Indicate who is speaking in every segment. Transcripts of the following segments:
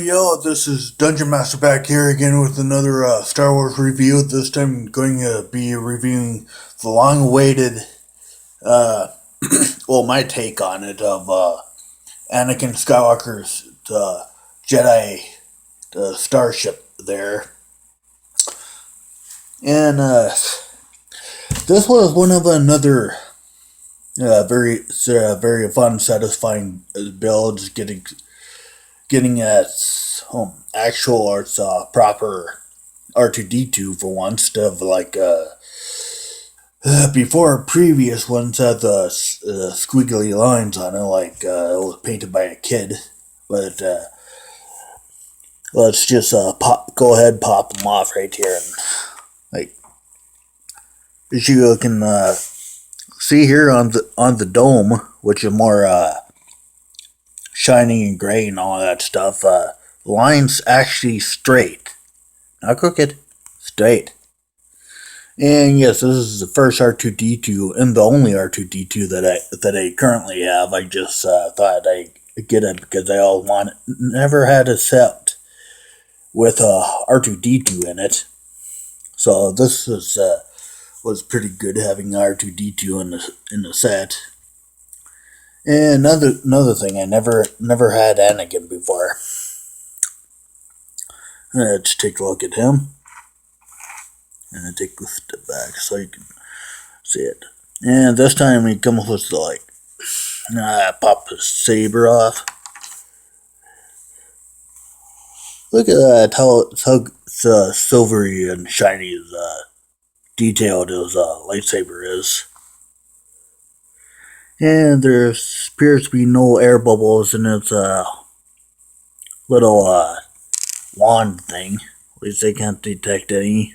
Speaker 1: Yo, this is Dungeon Master back here again with another Star Wars review. This time I'm going to be reviewing the long-awaited, uh, my take on it of Anakin Skywalker's Jedi starship there. And this was one of another very fun, satisfying builds, getting its actual or its proper R2D2 for once, instead of like before previous ones had the squiggly lines on it, like it was painted by a kid. But let's just go ahead, pop them off right here, and like as you can see here on the dome, which is more shiny and gray and all that stuff. The line's actually straight, not crooked, straight. And yes, this is the first R2D2 and the only R2D2 that I currently have. I just thought I'd get it because I never had a set with R2D2 in it. So this was pretty good having R2D2 in the set. And another thing, I never had Anakin before. Let's take a look at him. And I take a step back so you can see it. And this time he comes with pop his saber off. Look at that, how silvery and shiny detailed his lightsaber is. And there appears to be no air bubbles in its little wand thing. At least they can't detect any.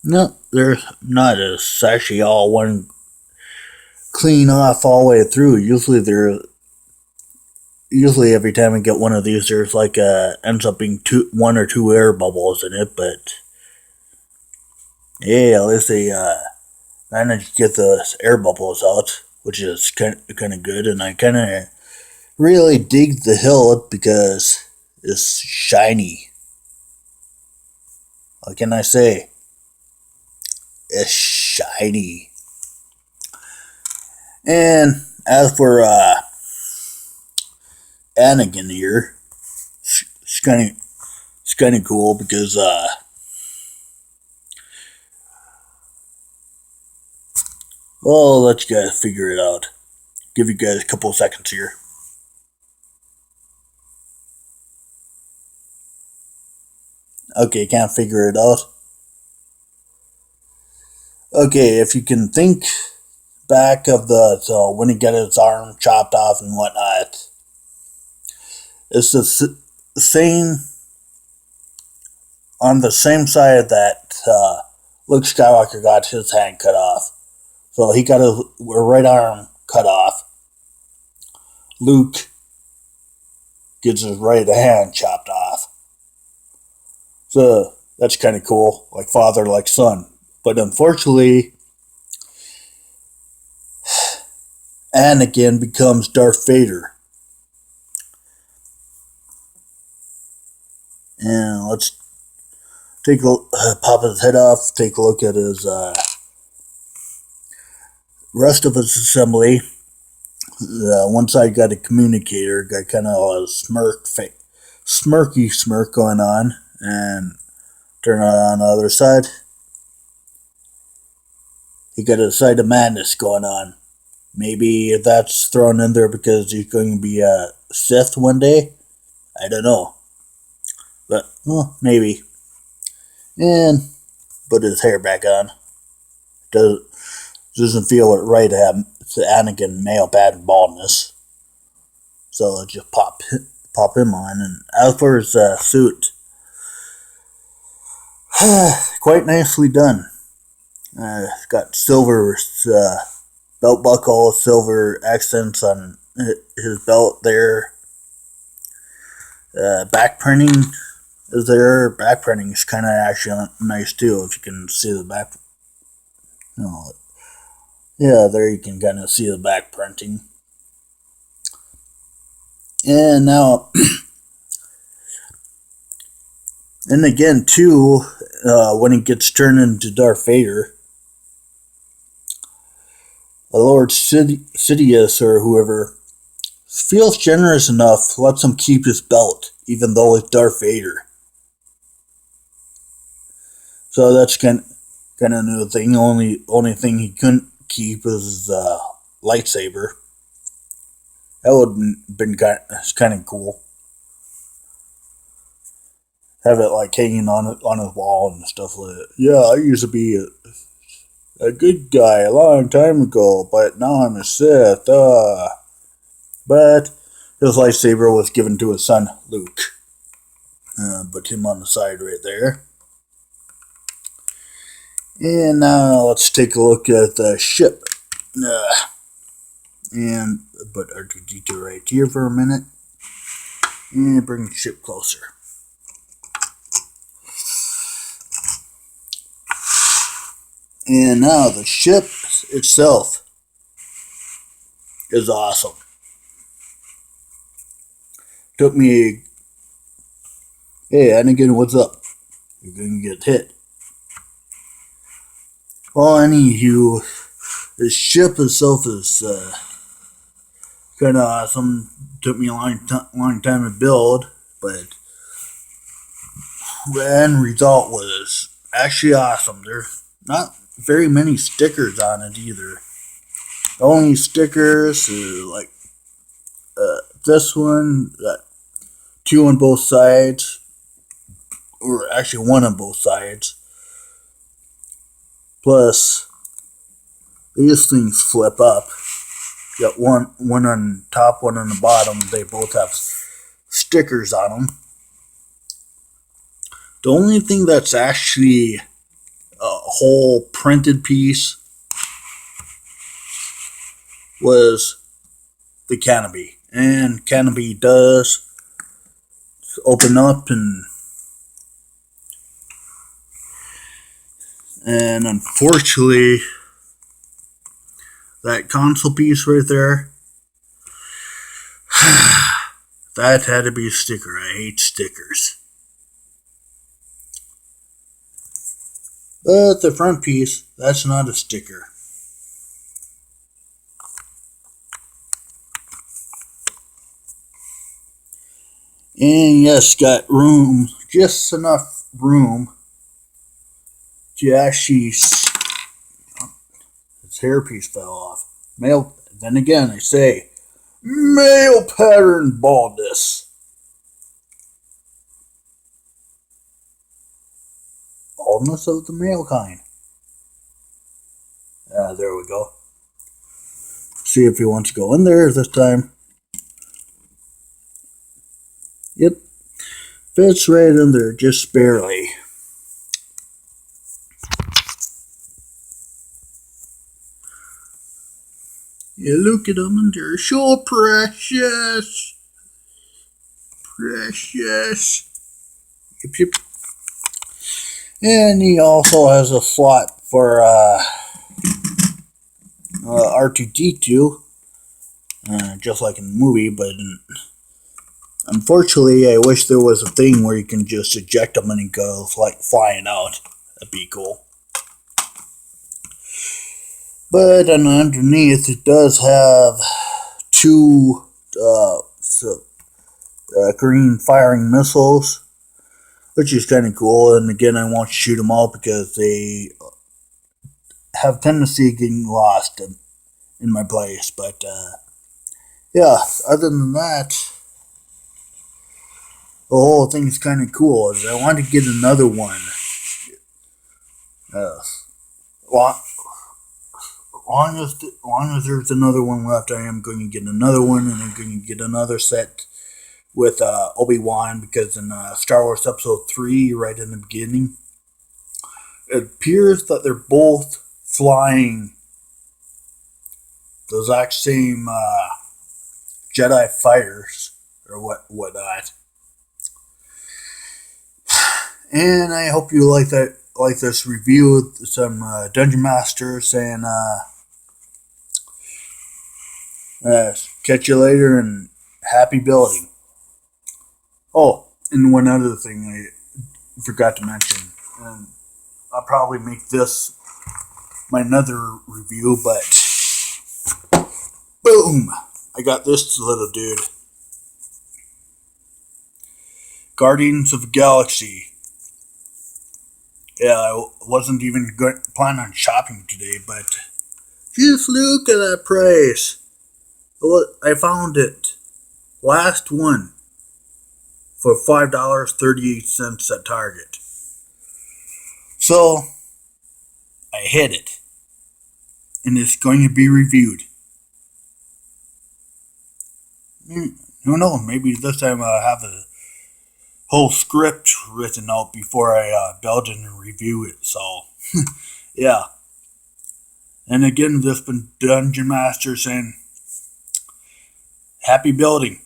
Speaker 1: No, there's not. It's actually all one clean off all the way through. Usually every time I get one of these, there's ends up being one or two air bubbles in it. But yeah, at least they managed to get the air bubbles out, which is kind of good. And I kind of really dig the hilt because it's shiny. What can I say? It's shiny. And as for Anakin here, it's kind of cool because well, let you guys figure it out. Give you guys a couple of seconds here. Okay, can't figure it out. Okay, if you can think back of when he got his arm chopped off and whatnot, it's the same on the same side that Luke Skywalker got his hand cut off. So he got his right arm cut off. Luke gets his right hand chopped off. So that's kind of cool, like father, like son. But unfortunately, Anakin becomes Darth Vader. And let's pop his head off, take a look at his rest of his assembly. One side got a communicator, got kind of a smirky smirk going on, and turn it on the other side. He got a side of madness going on. Maybe that's thrown in there because he's going to be a Sith one day. I don't know, but well, maybe. And put his hair back on. Doesn't feel it right to have Anakin male pattern baldness. So let's just pop him on. And as for his suit, quite nicely done. It's got silver belt buckle, silver accents on his belt there. Back printing is there. Back printing is kind of actually nice too, if you can see the back. Yeah, there you can kind of see the back printing. And now, and again too, when he gets turned into Darth Vader, Lord Sidious or whoever feels generous enough, lets him keep his belt, even though it's Darth Vader. So that's kind of new thing. Only thing he couldn't keep was his lightsaber. That would have been kind of cool. Have it like hanging on his wall and stuff like that. Yeah, I used to be a good guy a long time ago, but now I'm a Sith. But his lightsaber was given to his son Luke. Put him on the side right there. And now let's take a look at the ship. And put R2-D2 right here for a minute. And bring the ship closer. And now the ship itself is awesome. Took me... Hey, Anakin, what's up? You're gonna get hit. Well, anywho, the ship itself is kind of awesome. Took me a long time to build, but the end result was actually awesome. There's not very many stickers on it either. The only stickers like this one, got 2 on both sides, or actually 1 on both sides. Plus, these things flip up. You got one on top, 1 on the bottom. They both have stickers on them. The only thing that's actually a whole printed piece was the canopy. And canopy does open up, and unfortunately that console piece right there, that had to be a sticker. I hate stickers. But the front piece, that's not a sticker. And yes, got room, just enough room to actually... His hairpiece fell off. Then again, I say, male pattern baldness. Baldness of the male kind. There we go. See if he wants to go in there this time. Yep. Fits right in there, just barely. Yeah, look at them, and they're so precious. Precious. Yep. And he also has a slot for R2-D2, just like in the movie, but unfortunately, I wish there was a thing where you can just eject them and he goes like flying out. That'd be cool. But underneath, it does have 2 green firing missiles, which is kind of cool. And again, I won't shoot them all because they have tendency of getting lost in my place. But yeah, other than that, the whole thing is kind of cool. Is I want to get another one. Long as there's another one left, I am going to get another one, and I'm going to get another set with Obi-Wan, because in Star Wars Episode 3, right in the beginning, it appears that they're both flying the exact same Jedi fighters or whatnot. And I hope you like this review with some Dungeon Masters, and catch you later, and happy building. Oh, and one other thing I forgot to mention, and I'll probably make this my another review, but boom! I got this little dude. Guardians of the Galaxy. Yeah, I wasn't even planning on shopping today, but just look at that price. I found it. Last one for $5.38 at Target. So, I hit it. And it's going to be reviewed. Who knows? Maybe this time I'll have a whole script written out before I build it and review it. So, yeah. And again, this has been Dungeon Master saying, happy building.